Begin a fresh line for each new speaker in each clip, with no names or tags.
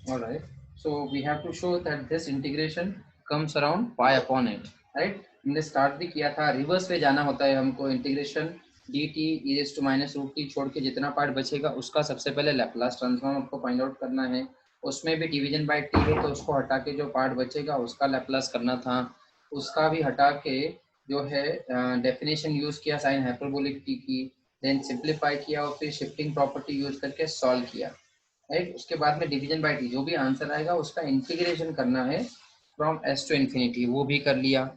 All right. So we have to show that this integration comes around pi upon it, right? हमने start भी किया था, reverse में जाना होता है हमको। Integration dt e raised to minus root t छोड़ के जितना पार्ट बचेगा उसका सबसे पहले लैप्लास ट्रांसफॉर्म आपको फाइंड आउट करना है। उसमें भी डिवीजन बाय t है तो उसको हटा के जो पार्ट बचेगा उसका लैप्लास करना था। उसका भी हटा के जो है डेफिनेशन यूज किया साइन हाइपरबोलिक t की, देन सिंप्लीफाई किया और फिर शिफ्टिंग प्रॉपर्टी यूज करके सॉल्व किया, राइट। उसके बाद में डिवीजन बाय टी, जो भी आंसर आएगा उसका इंटीग्रेशन करना है फ्रॉम एस टू इन्फिनिटी, वो भी कर लिया।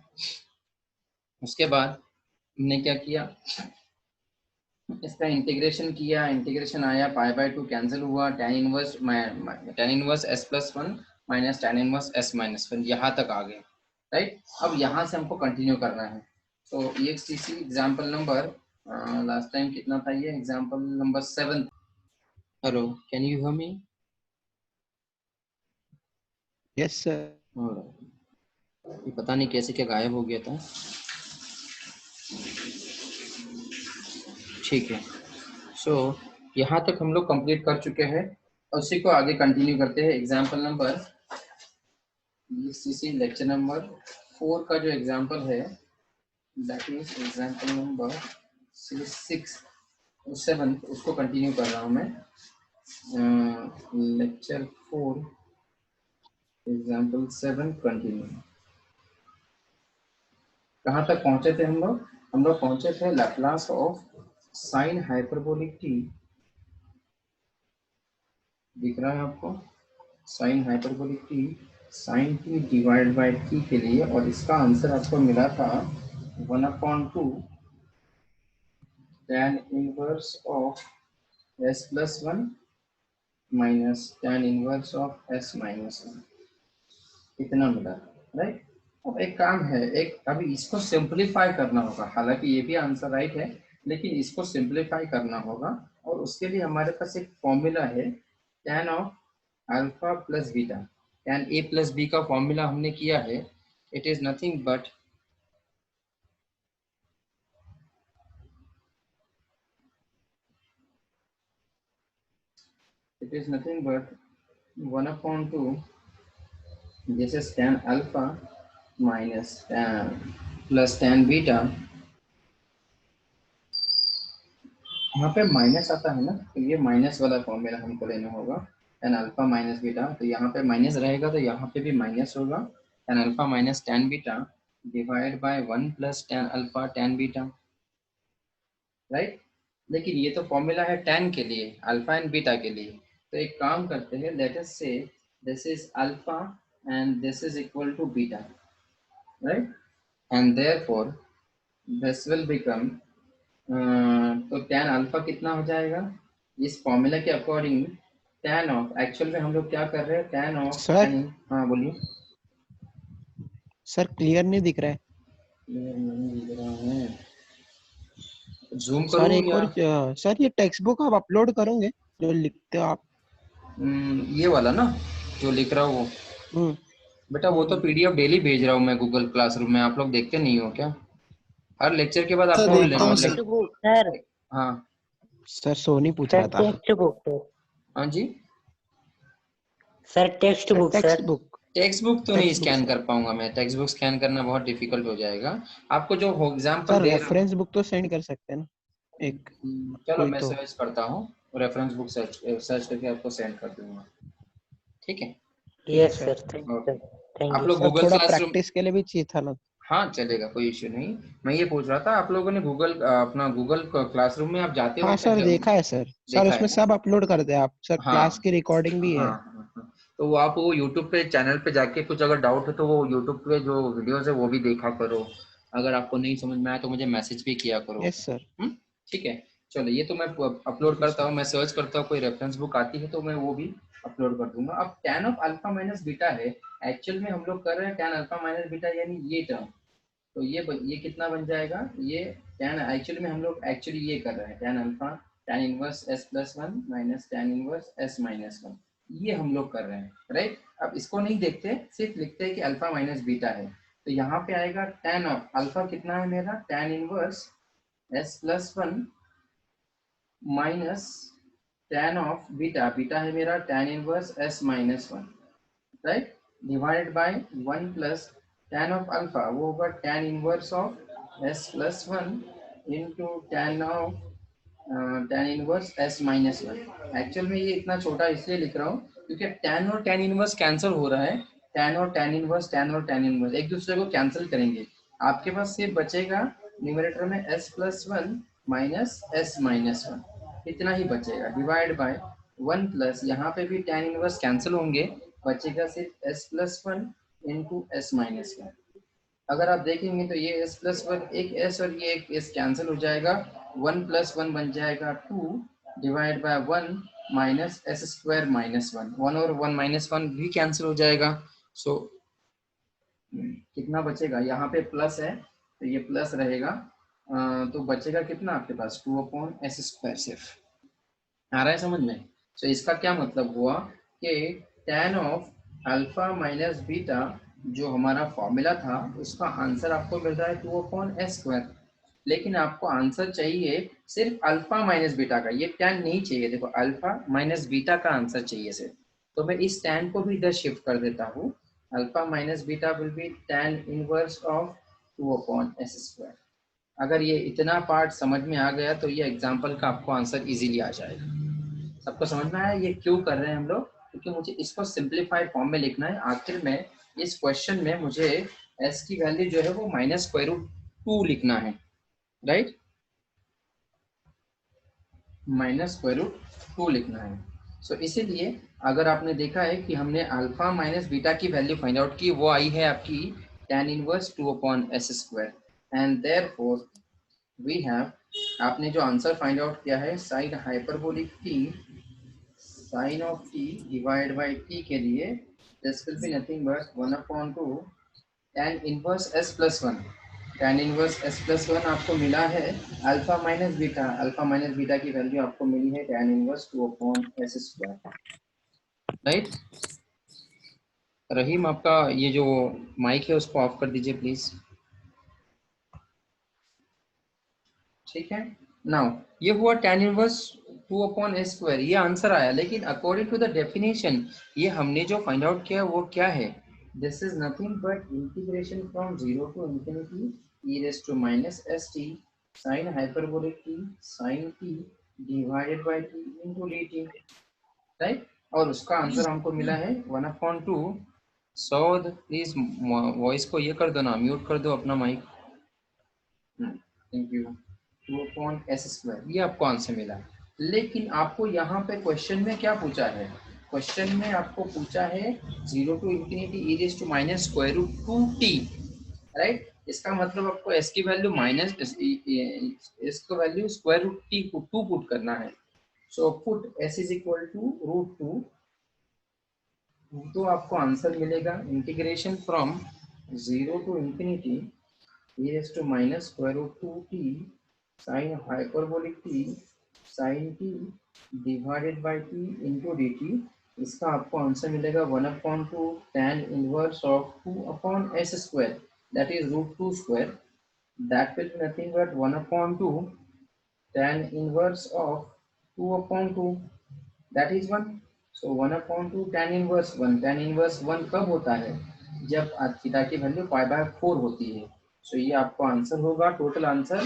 उसके बाद हमने क्या किया, इसका इंटीग्रेशन किया, इंटीग्रेशन आया पाई बाय टू कैंसिल हुआ, tan inverse S plus one minus tan inverse S minus one, यहाँ तक आ गए, राइट। अब यहाँ से हमको कंटिन्यू करना है। तो EXTC example number last time कितना था, ये example number 7। Hello, can you hear me?
Yes sir.
ये पता नहीं कैसे क्या गायब हो गया था। ठीक है, सो यहाँ तक हम लोग कंप्लीट कर चुके हैं, उसी को आगे कंटिन्यू करते हैं। Example number CC lecture number 4 का जो एग्जाम्पल है, दैट इज एग्जाम्पल नंबर 6 और 7, उसको कंटिन्यू कर रहा हूँ मैं। Lecture 4 example 7 continue. कहाँ तक पहुंचे थे हम लोग? हम लोग पहुंचे थे Laplace of sine hyperbolic t, दिख रहा है आपको? Sine hyperbolic t, sine t divide by t के लिए, और इसका आंसर आपको मिला था 1/2 tan inverse of s plus one minus tan inverse of s minus one, इतना मिला, राइट। अब एक काम है, एक अभी इसको सिंपलीफाई करना होगा, हालांकि ये भी आंसर राइट है, लेकिन इसको सिंपलीफाई करना होगा, और उसके लिए हमारे पास एक फॉर्मूला है tan of alpha plus beta. tan a plus b का फॉर्मूला हमने किया है, it is nothing but it is nothing but 1/2, this is tan alpha minus tan plus tan beta। यहाँ पे माइनस आता है ना, तो ये माइनस वाला फॉर्मूला हमको लेना होगा, tan अल्फा माइनस बीटा। तो यहाँ पे माइनस रहेगा तो यहाँ पे भी माइनस होगा, tan alpha minus tan beta divide by 1 plus tan alpha tan beta, right. लेकिन ये तो फॉर्मूला है tan के लिए, अल्फा एंड बीटा के लिए। तो एक काम करते हैं, let us say this is alpha and this is equal to beta, right, and therefore this will become, तो tan अल्फा कितना हो जाएगा इस फॉर्मूला के अकॉर्डिंग, tan ऑफ, एक्चुअल में हम लोग क्या कर रहे हैं, tan ऑफ
सर
tan, हाँ बोलिए।
सर क्लियर नहीं दिख रहा है
नहीं दिख रहा है, जूम
सर।
करूँ
एक
या?
और सर, ये टेक्स्ट बुक आप अपलोड करोगे जो लिखते हो आप?
ये वाला ना जो लिख रहा हूँ वो?
हम्म
बेटा वो तो PDF डेली भेज रहा हूँ मैं गूगल क्लासरूम में, आप लोग देखते नहीं हो क्या? हर लेक्चर के बाद
सर
आपको
देखता हूँ सर।
टेक्स्ट बुक सर,
हाँ
सर सोनी पूछ
सर
रहा था।
टेक्स्ट बुक,
हाँ जी,
sir text book,
text
sir
book.
Text book तो नहीं
टेक्स्ट बुक
स्कैन
सर।
कर पाऊंगा मैं, टेक्स्ट बुक स्कैन करना बहुत डिफिकल्ट हो जाएगा। आपको जो एग्जाम्पल
सर
दे रहा
रेफरेंस बुक तो सेंड कर सकते हैं ना, एक
हूँ, चलो
कोई
मैं
तो।
सर्च करता हूँ, रेफरेंस बुक सर्च करके आपको सेंड कर दूंगा, ठीक है?
ठीक है
yes
sir.
Sir, thank
okay,
sir, thank
आप
यू
लोग
सर।
सर
गूगल
थोड़ा
क्लासरूम,
प्रैक्टिस के लिए भी चाहिए था ना।
हाँ चलेगा, कोई इश्यू नहीं। मैं ये पूछ रहा था, आप लोगों ने गूगल अपना गूगल क्लासरूम में आप जाते हो
हाँ
क्या
सर
जब?
देखा है सर। सर
देखा
उसमें
है ना?
सब अपलोड करते हैं आप सर,
हाँ
क्लास की रिकॉर्डिंग भी
हाँ
है।
हाँ हाँ। तो वो आप वो यूट्यूब पे चैनल पे जाके कुछ अगर डाउट है तो वो यूट्यूब पे जो वीडियोस है वो भी देखा करो, अगर आपको नहीं समझ में आया तो मुझे मैसेज भी किया करो।
Yes sir.
ठीक है, चलो ये तो मैं अपलोड
ओके
करता
सर।
हूँ, मैं सर्च करता हूँ, कोई रेफरेंस बुक आती है तो मैं वो भी अपलोड कर दूंगा। अब tan of alpha minus beta है, एक्चुअल में हम लोग कर रहे हैं tan अल्फा माइनस बीटा यानी ये टर्म, तो ये कितना बन जाएगा, ये tan, एक्चुअली में हम लोग एक्चुअली ये कर रहे हैं tan alpha tan inverse s plus one minus tan inverse s minus one, ये हम लोग कर रहे हैं, राइट। अब इसको नहीं देखते, सिर्फ लिखते हैं कि अल्फा माइनस बीटा है, तो यहाँ पे आएगा tan ऑफ अल्फा कितना है मेरा, tan inverse s plus one minus tan of beta, beta है मेरा tan inverse s minus one, right, divided by 1 plus tan of alpha, वो होगा tan inverse of s plus one into tan of tan inverse s minus one. Actual में ये इतना छोटा इसलिए लिख रहा हूँ क्योंकि tan और tan इनवर्स कैंसिल हो रहा है, tan और tan इनवर्स, tan और tan इनवर्स एक दूसरे को कैंसिल करेंगे, आपके पास सिर्फ बचेगा न्यूमरेटर में s plus one minus s minus one, इतना ही बचेगा, डिवाइड बाय 1 प्लस, यहाँ पे भी tan इनवर्स कैंसिल होंगे, बचेगा सिर्फ s plus one into s minus one. अगर आप देखेंगे तो ये s प्लस वन, एक s और ये एक s कैंसिल हो जाएगा, 1 प्लस वन बन जाएगा 2 divide by 1 minus s square minus one, 1 और 1 माइनस वन भी कैंसिल हो जाएगा। सो कितना बचेगा, यहाँ पे प्लस है तो ये प्लस रहेगा, तो बचेगा कितना आपके पास 2 अपॉन एस स्क्वायर, सिर्फ आ रहा है समझ में। सो इसका क्या मतलब हुआ कि tan of alpha minus beta जो हमारा फॉर्मूला था उसका आंसर आपको मिल रहा है 2 अपॉन एस स्क्वायर, लेकिन आपको आंसर चाहिए सिर्फ अल्फा माइनस बीटा का, ये tan नहीं चाहिए, देखो अल्फा माइनस बीटा का आंसर चाहिए सिर्फ, तो मैं इस tan को भी इधर शिफ्ट कर देता हूँ, alpha minus beta will be tan inverse of 2 upon S square. अगर ये इतना पार्ट समझ में आ गया तो ये एग्जाम्पल का आपको आंसर इजीली आ जाएगा। सबको समझ में आया ये क्यों कर रहे हैं हम लोग, क्योंकि मुझे इसको सिंप्लीफाइड फॉर्म में लिखना है, आखिर में इस क्वेश्चन में मुझे s की वैल्यू जो है वो माइनस स्क्वायर रूट 2 लिखना है, राइट, माइनस स्क्वायर रूट 2 लिखना है। सो इसीलिए अगर आपने देखा है कि हमने अल्फा माइनस बीटा की वैल्यू फाइंड आउट की, वो आई है आपकी tan inverse 2 upon S square and therefore we have, आपने जो आंसर फाइंड आउट किया है sine hyperbolic t sine of t divide by t के लिए this will be nothing but 1 upon 2 tan inverse s plus one, tan inverse s plus one आपको मिला है alpha minus beta, alpha minus beta की value आपको मिली है tan inverse 2 upon S square, right. Rahim आपका ये जो माइक है उसको ऑफ कर दीजिए प्लीज, ठीक है। नाउ ये हुआ tan inverse 2 upon S square, ये आंसर आया, लेकिन अकॉर्डिंग टू द डेफिनेशन ये हमने जो फाइंड आउट किया वो क्या है, this is nothing but integration from 0 to infinity e raise to minus st sin hyperbolic t sin t divided by t into dt, right, और उसका आंसर हमको मिला है 1 अपॉन 2। सौद प्लीज वॉइस को ये कर दो ना, म्यूट कर दो अपना mic, thank you, 2 upon S square, ये आपको आंसर मिला। लेकिन आपको यहाँ पे क्वेश्चन में क्या पूछा है, क्वेश्चन में आपको पूछा है 0 to infinity e raise to minus square root 2t, right, इसका मतलब आपको s की वैल्यू माइनस इसको वैल्यू स्क्वायर रूट t को 2 पुट करना है। So put s is equal to root 2, तो आपको आंसर मिलेगा integration from 0 to infinity e raise to minus square root 2t sin hyperbolic t sin t divided by t into dt, इसका आपको answer मिलेगा 1 upon 2 tan inverse of 2 upon s square that is root 2 square, that will be nothing but 1 upon 2 tan inverse of 2 upon 2, that is 1, so 1 upon 2 tan inverse 1, tan inverse 1 कब होता है, जब theta की value pi by 4 होती है। सो ये आपको answer होगा, total answer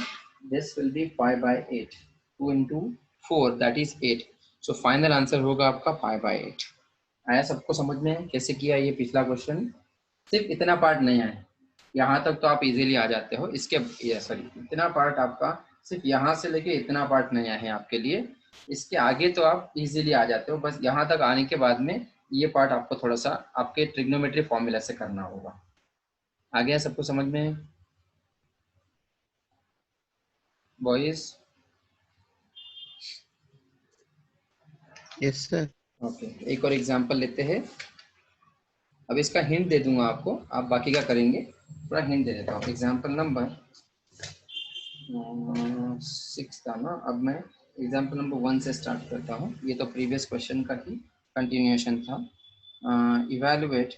this will B pi by 8, 2 into 4 that is 8, so final answer होगा आपका पाई बाय 8। आया सबको समझ में कैसे किया ये पिछला क्वेश्चन, सिर्फ इतना पार्ट नहीं आया, यहाँ तक तो आप इजीली आ जाते हो, इसके ये सॉरी इतना पार्ट आपका सिर्फ यहाँ से लेके इतना पार्ट नहीं आया है आपके लिए, इसके आगे तो आप इजीली आ जाते हो, बस यहाँ तक आने के बाद में ये पार्ट आपको थोड़ा सा आपके ट्रिग्नोमेट्री फॉर्मूला से करना होगा। आ गया सबको समझ में बॉयज?
Yes sir.
ओके, एक और एग्जांपल लेते हैं, अब इसका हिंट दे दूंगा आपको, आप बाकी का करेंगे, थोड़ा हिंट दे देता हूँ। एग्जांपल नंबर 6 था ना, अब मैं एग्जांपल नंबर 1 से स्टार्ट करता हूँ, ये तो प्रीवियस क्वेश्चन का ही कंटिन्यूएशन था। इवैल्यूएट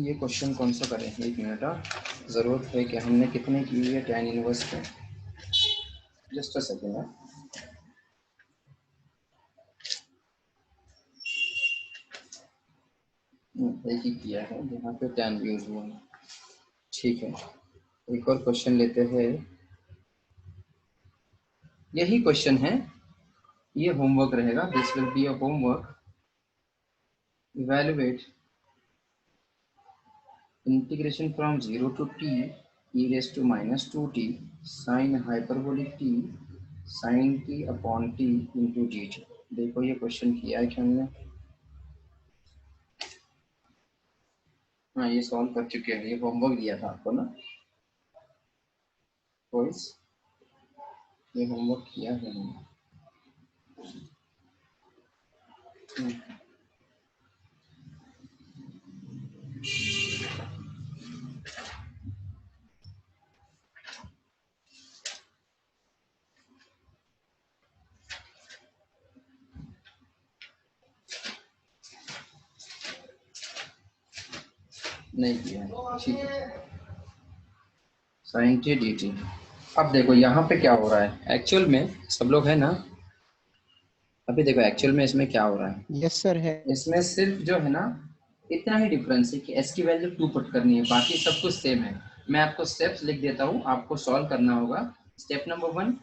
ये क्वेश्चन कौन सा करें, एक मिनट, जरूरत है कि हमने कितने की है tan इनवर्स पे, जस्ट अ सेकेंड। एक ही किया है जहाँ पे tan यूज हुआ है। ठीक है, एक और क्वेश्चन लेते हैं। यही क्वेश्चन है, ये होमवर्क रहेगा। This will be a homework. Evaluate integration from 0 to t e raised to minus 2t sin hyperbolic t sin t upon t into dt। देखो ये क्वेश्चन किया है क्या हमने? हाँ, ये सॉल्व कर चुके हैं। ये होमवर्क दिया था आपको ना बॉयज, ये होमवर्क किया है हमने। नहीं किया है, ठीक है। Sine t d t. अब देखो यहाँ पे क्या हो रहा है एक्चुअल में, सब लोग है ना? अभी देखो एक्चुअल में इसमें क्या हो रहा है।
यस सर है।
इसमें सिर्फ जो है ना इतना ही डिफरेंस है कि एस की वैल्यू 2 पुट करनी है, बाकी सब कुछ सेम है। मैं आपको स्टेप्स लिख देता हूँ, आपको सॉल्व करना होगा। Step number 1,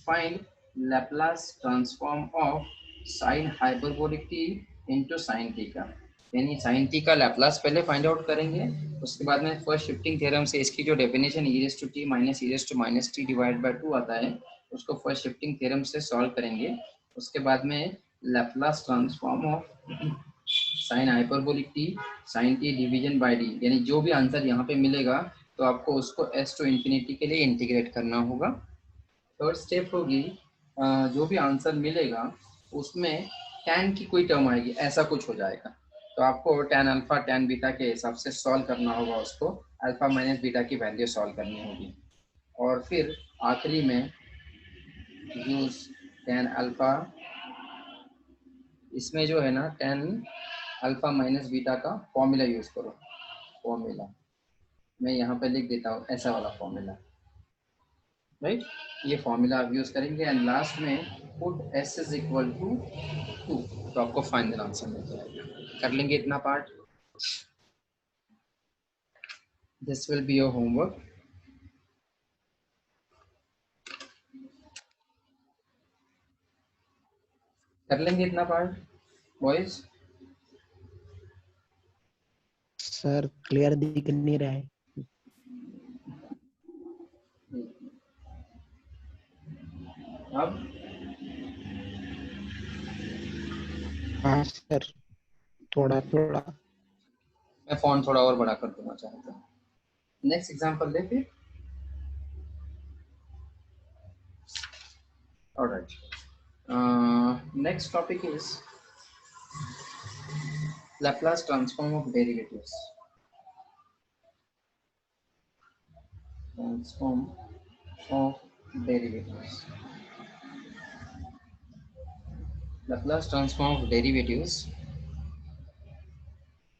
find Laplace transform of sine hyperbolic T into sine T का, यानी साइन टी का लैप्लास पहले फाइंड आउट करेंगे। उसके बाद में फर्स्ट शिफ्टिंग थ्योरम से इसकी जो definition e raise to t minus t divide by 2 आता है, उसको फर्स्ट शिफ्टिंग थ्योरम से सॉल्व करेंगे। उसके बाद में Laplace transform of sine hyperbolic t sine t division by d, यानी जो भी आंसर यहाँ पे मिलेगा तो आपको उसको एस टू इंफिनिटी के लिए इंटीग्रेट करना होगा। थर्ड स्टेप होगी, जो भी आंसर मिलेगा उसमें tan की कोई टर्म आएगी, ऐसा कुछ हो जाएगा तो आपको tan अल्फा tan बीटा के हिसाब से सॉल्व करना होगा, उसको अल्फा माइनस बीटा की वैल्यू सॉल्व करनी होगी। और फिर आखिरी में यूज tan अल्फा, इसमें जो है ना tan अल्फा माइनस बीटा का फॉर्मूला यूज करो। फॉर्मूला मैं यहाँ पे लिख देता हूँ, ऐसा वाला फॉर्मूला, राइट? ये फॉर्मूला आप यूज करेंगे एंड लास्ट में put s is equal to 2, तो आपको फाइनल आंसर मिल जाएगा। कर लेंगे इतना part. This will be your homework. कर लेंगे इतना पार्ट बॉयज?
सर क्लियर दिख नहीं रहा है।
अब
हाँ सर, थोड़ा थोड़ा।
मैं फोन थोड़ा और बड़ा कर दूंगा चाहता हूँ। नेक्स्ट एग्जांपल ले फिर। Alright, next topic is Laplace transform of derivatives. Transform of derivatives. Laplace transform of derivatives.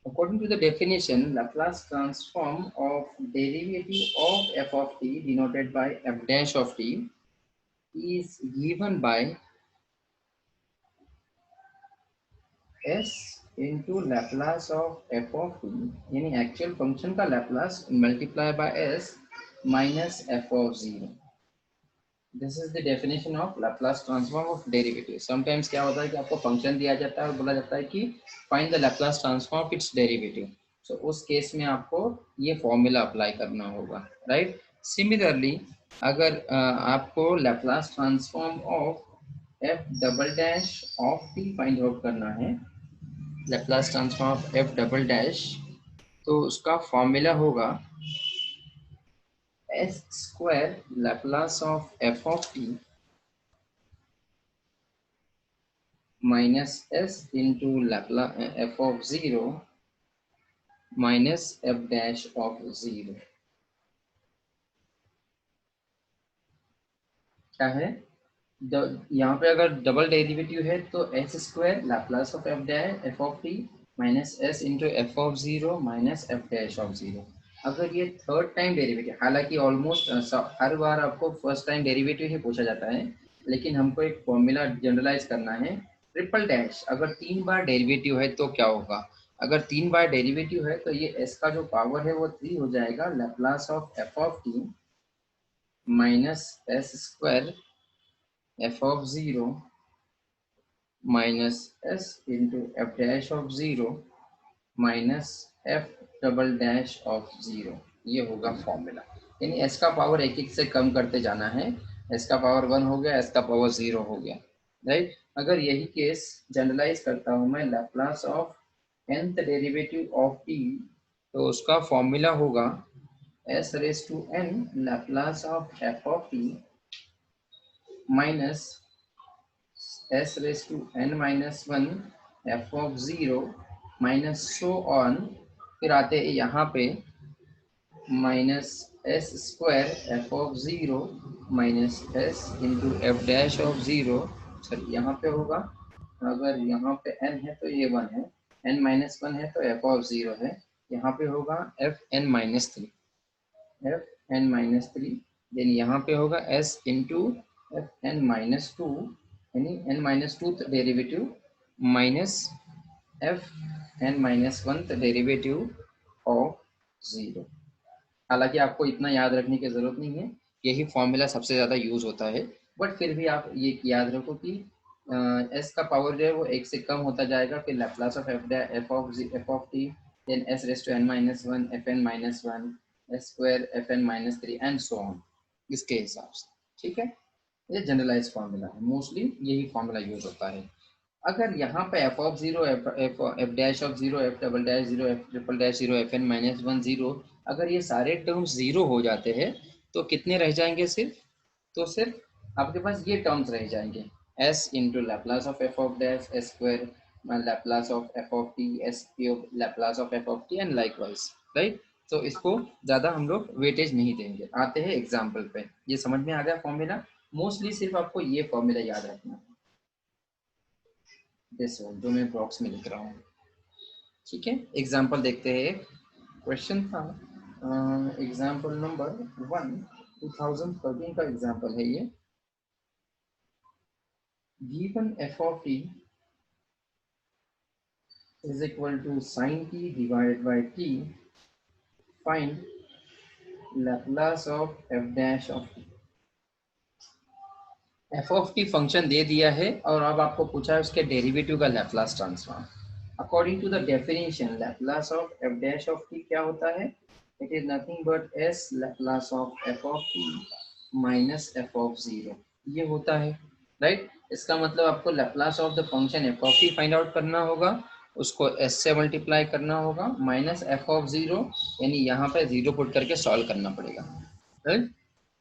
According to the definition, Laplace transform of derivative of f of t denoted by f dash of t is given by s into Laplace of f of t, यानी actual function का Laplace multiply by s minus f of 0। This is the definition of Laplace transform of derivative. Sometimes क्या होता है कि आपको function दिया जाता है और बोला जाता है कि find the Laplace transform of its derivative, so उस केस में आपको ये फॉर्मूला अप्लाई करना होगा, राइट? सिमिलरली अगर आपको Laplace transform of F double dash of T find out करना है, Laplace transform of F double dash, तो उसका फॉर्मूला होगा S square Laplace of F of T minus s into Laplace F of 0 minus F dash of 0। क्या है? यहाँ पे अगर डबल डेरिवेटिव है तो S square Laplace of f dash F of T minus s into f of 0 minus F dash of 0। अगर ये third time derivative, हालांकि ऑलमोस्ट हर बार आपको फर्स्ट टाइम डेरिवेटिव ही पूछा जाता है, लेकिन हमको एक फॉर्मूला जनरलाइज करना है। ट्रिपल डैश अगर 3 बार डेरिवेटिव है तो क्या होगा? अगर 3 बार डेरिवेटिव है तो ये s का जो पावर है वो 3 हो जाएगा, Laplace of f of t minus s square f of 0 minus s into f dash of 0 minus F double dash of 0। ये होगा फॉर्मूला। यानी s का पावर एक एक से कम करते जाना है। s का पावर 1 हो गया, s का पावर 0 हो गया, राइट। अगर यही केस जनरलाइज करता हूं मैं, Laplace of nth derivative of t, तो उसका फॉर्मूला होगा s raise to n Laplace of f of t minus s raise to n minus 1 f of 0 minus so on. फिर आते हैं यहाँ पे minus s square f of 0 minus s into f dash of 0। Sorry, यहाँ पे होगा, अगर यहाँ पे n है तो ये 1 है, n माइनस 1 है तो एफ ऑफ 0 है, यहाँ पे होगा f n minus 3, f n minus 3। Then यहाँ पे होगा s into f n minus 2, यानी n minus 2 derivative minus f n minus 1 derivative of 0। हालांकि आपको इतना याद रखने की जरूरत नहीं है, यही फॉर्मूला सबसे ज़्यादा यूज होता है, बट फिर भी आप ये याद रखो कि s का पावर जो है वो एक से कम होता जाएगा, फिर Laplace of F of t, then s raise to n minus 1 f n minus 1 s square f n minus 3 and so on, इसके हिसाब से। ठीक है, ये जनरलाइज फॉर्मूला है, मोस्टली यही फॉर्मूला यूज होता है। अगर यहाँ पे f of 0 f dash of 0 f double dash 0 f triple dash 0 f n minus 1 0, अगर ये सारे टर्म्स 0 हो जाते हैं तो कितने रह जाएंगे? सिर्फ, तो सिर्फ आपके पास ये टर्म्स रह जाएंगे, s into Laplace of F of dash S square Laplace of F of T S cube Laplace of F of T and likewise, right. तो इसको ज़्यादा हम लोग वेटेज नहीं देंगे। आते हैं एग्जाम्पल पे। ये समझ में आ गया फॉर्मूला? मोस्टली सिर्फ आपको ये फॉर्मूला याद रखना है, दिस वन जो मैं बॉक्स में लिख रहा हूँ। ठीक है, एग्जाम्पल देखते हैं। क्वेश्चन था एग्जाम्पल नंबर 1, 2013 का एग्जाम्पल है ये। Given f of t is equal to sin t divided by t, find Laplace of f dash of t। f of t function दे दिया है और अब आपको पूछा है उसके डेरिवेटिव का Laplace transform. According to the definition, Laplace of f dash of t क्या होता है? It is nothing but s Laplace of f of t minus f of 0, ये होता है, राइट। इसका मतलब आपको Laplace of the function f of t find out करना होगा, उसको s से मल्टीप्लाई करना होगा, माइनस f of 0, यानी यहाँ पे 0 पुट करके सॉल्व करना पड़ेगा, राइट।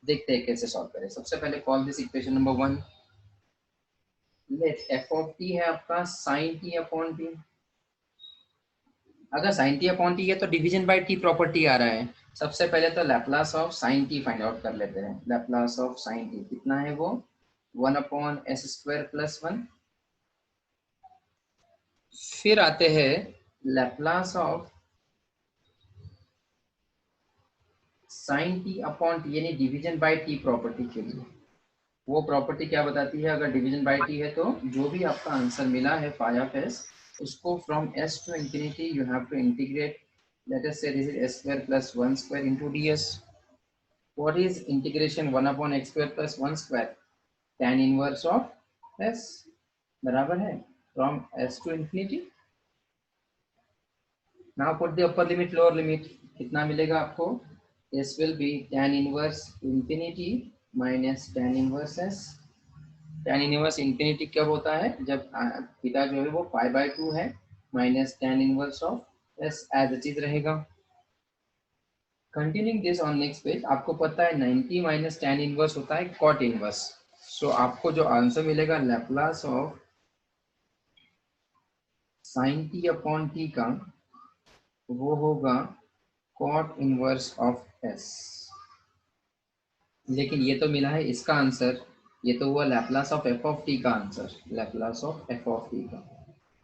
देखते हैं कैसे सॉल्व करें। सबसे पहले call this equation number 1। Let f of t है आपका sin t अपॉन t। अगर sin t अपॉन t है तो डिवीजन बाय t प्रॉपर्टी आ रहा है। सबसे पहले तो Laplace of sin t find out कर लेते हैं। लैप्लास ऑफ sin t कितना है वो? 1 अपॉन एस स्क्वायर प्लस 1। फिर आते हैं Laplace of sin t upon t, यानी डिवीजन बाय t प्रॉपर्टी के लिए। वो प्रॉपर्टी क्या बताती है? अगर डिवीजन बाय t है तो जो भी आपका आंसर मिला है फाई ऑफ s, उसको from s to infinity you have to integrate. Let us say this is s square plus 1 square into ds। What is integration 1 upon x square plus 1 square? tan inverse of s, बराबर है from s to infinity. Now put the upper limit lower limit, कितना मिलेगा आपको? s will be tan inverse infinity minus tan inverse s। tan inverse infinity कब होता है? जब theta जो है वो पाई बाय 2 है, minus tan inverse of s as it is रहेगा। Continuing this on next page, आपको पता है 90 माइनस tan इनवर्स होता है cot इनवर्स। सो आपको जो आंसर मिलेगा Laplace of sin t upon t का, वो होगा cot इनवर्स ऑफ s। लेकिन ये तो मिला है इसका आंसर, ये तो हुआ Laplace of F of T का answer, Laplace of F of T का।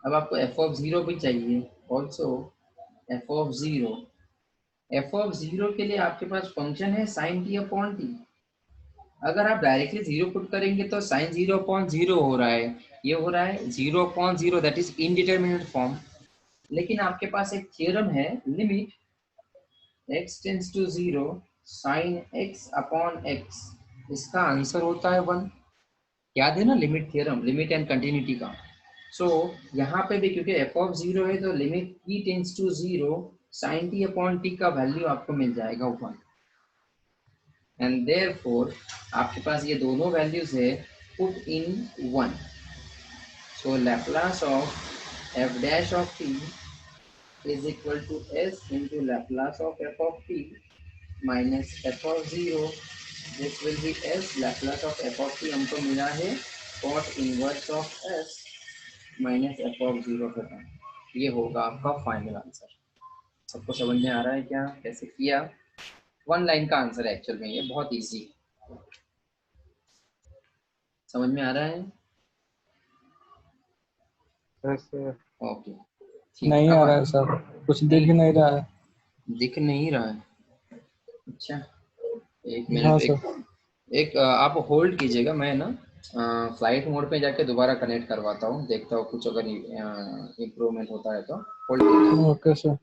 अब आपको एफ ऑफ 0 भी चाहिए, also F of 0 F of zero के लिए आपके पास फंक्शन है साइन टी अपॉन टी। अगर आप डायरेक्टली जीरो पुट करेंगे तो साइन जीरो अपॉन जीरो हो रहा है, ये हो रहा है zero upon zero, that is indeterminate form. लेकिन आपके पास एक थ्योरम है, limit x tends to zero sine x upon x, इसका आंसर होता है 1। याद है ना limit theorem, limit and continuity का। सो यहाँ पे भी क्योंकि एफ ऑफ जीरो है तो limit t tends to zero sine t upon t का वैल्यू आपको मिल जाएगा 1। एंड देयरफॉर आपके पास ये दोनों वैल्यूज है, put in 1। So Laplace of f dash of t is equal to s into Laplace of f of t minus f of 0. This will be s Laplace of f of t हमको मिला है cot inverse of s minus f of 0 का term. ये होगा आपका final answer. सबको समझ में आ रहा है क्या कैसे किया? 1 लाइन का आंसर है एक्चुअल में, ये बहुत इजी। समझ में आ रहा है? ओके ठीक।
नहीं आ रहा है सर, कुछ दिख ही नहीं रहा है।
दिख नहीं रहा है? अच्छा एक
हाँ
मिनट,
सर।
एक आप होल्ड कीजिएगा, मैं ना फ्लाइट मोड पे जाके दोबारा कनेक्ट करवाता हूँ, देखता हूँ कुछ अगर इम्प्रूवमेंट होता है तो। होल्ड कीजिए।
Okay sir.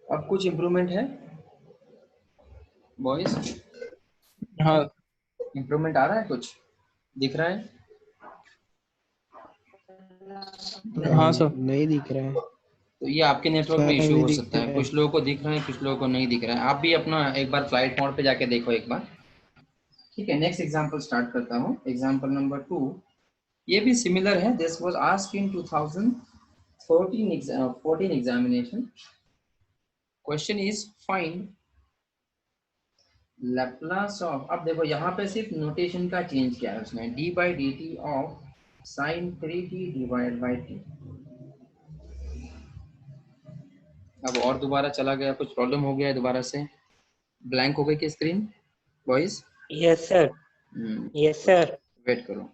अब कुछ इम्प्रूवमेंट है बॉयज?
हाँ
इम्प्रूवमेंट आ रहा है, कुछ दिख रहा है?
हाँ सर।
नहीं दिख रहा है
तो ये आपके नेटवर्क में
सर,
इश्यू
नहीं
हो
दिख
सकता है,
रहा है।
कुछ लोगों को दिख रहा है कुछ लोगों को नहीं दिख रहा है। आप भी अपना एक बार फ्लाइट मोड पे जाके देखो एक बार। ठीक है, नेक्स्ट एग्जांपल स्टार्ट करता हूँ। एग्जांपल नंबर 2, ये भी सिमिलर है। This was asked in 2014 examination. Question is find Laplace of, अब देखो यहाँ पे सिर्फ नोटेशन का चेंज किया है उसने, D by D T of sine 3t divide by T. अब और दोबारा चला गया, कुछ प्रॉब्लम हो गया है, दोबारा से ब्लैंक हो गई कि screen boys?
Yes sir, yes sir.
Wait करो।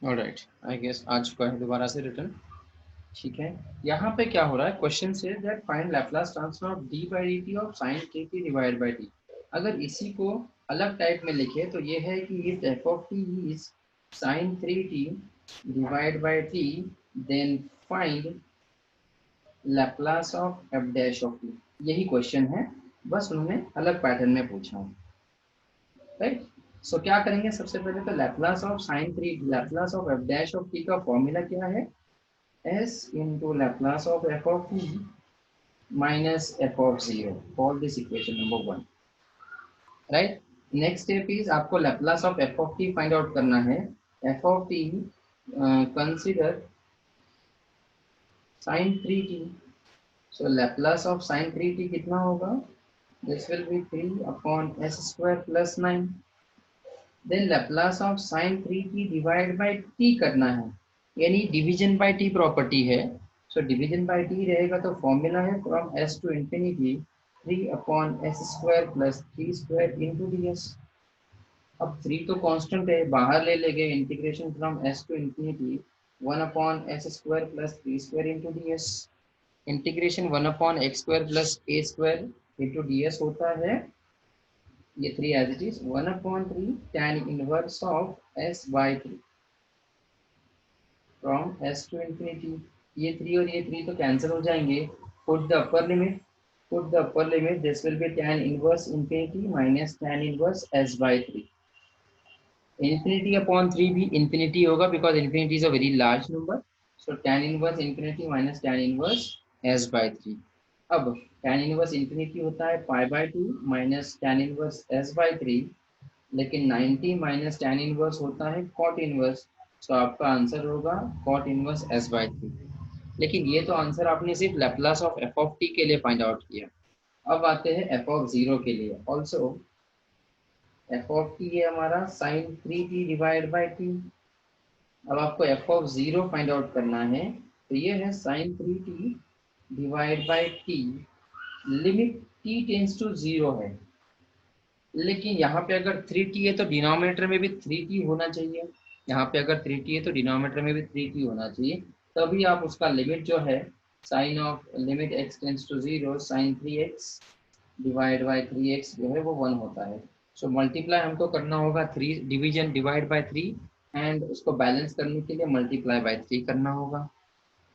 ऑलराइट, आई गेस आ चुका है दोबारा से रिटर्न। ठीक है, यहाँ पे क्या हो रहा है, question say that find Laplace transform of D by D T of sine के टी डिवाइड बाई टी। अगर इसी को अलग टाइप में लिखे तो ये है कि if f of t is sine 3t divide by t then find Laplace of f dash of t. यही क्वेश्चन है, बस उन्होंने अलग पैटर्न में पूछा है, राइट। सो क्या करेंगे, सबसे पहले तो Laplace of sign 3, Laplace of f dash of T का फॉर्मूला क्या है, s into Laplace of f of t minus f of 0 for this equation number 1, right? Next step is आपको Laplace of f of t find out करना है। f of t consider sin 3t, so Laplace of sin 3t कितना होगा? This will be 3 upon s square plus 9। Then Laplace of sin 3t divide by t करना है, यानी division by t property है। So division by t रहेगा तो formula है from s to infinity 3 upon s square plus 3 square into ds। अब 3 तो constant है, बाहर ले लेंगे, integration from s to infinity 1 upon s square plus 3 square into ds। Integration 1 upon x square plus a square into ds होता है, ये 3 as it is, 1 upon 3 tan inverse of s by 3 from s to infinity. ये 3 और ये 3 तो cancel हो जाएंगे। Put the upper limit, put the upper limit, this will be tan inverse infinity minus tan inverse s by 3। Infinity upon 3 भी infinity होगा because infinity is a very large number. So tan inverse infinity minus tan inverse s by 3। अब tan inverse infinity होता है pi by 2 minus tan inverse s by 3, लेकिन 90 minus tan inverse होता है cot inverse. सो आपका answer होगा cot inverse s by 3। लेकिन ये तो आंसर आपने सिर्फ Laplace of f of t के लिए फाइंड आउट किया। अब आते हैं f ऑफ 0 के लिए। ऑल्सो f ऑफ t है हमारा sin 3t divide by t। अब आपको f ऑफ 0 फाइंड आउट करना है, तो ये है sin 3t divide by t, limit t tends to 0 है। लेकिन यहाँ पे अगर 3t है तो डिनोमिनेटर में भी 3t होना चाहिए। यहाँ पे अगर 3t है तो डिनोमिनेटर में भी 3t होना चाहिए, तभी आप उसका लिमिट जो है sine of limit x tends to 0 sin 3x divide by 3x जो है वो 1 होता है। सो मल्टीप्लाई हमको करना होगा 3 डिवीजन डिवाइड बाय 3, एंड उसको बैलेंस करने के लिए मल्टीप्लाई बाय 3 करना होगा,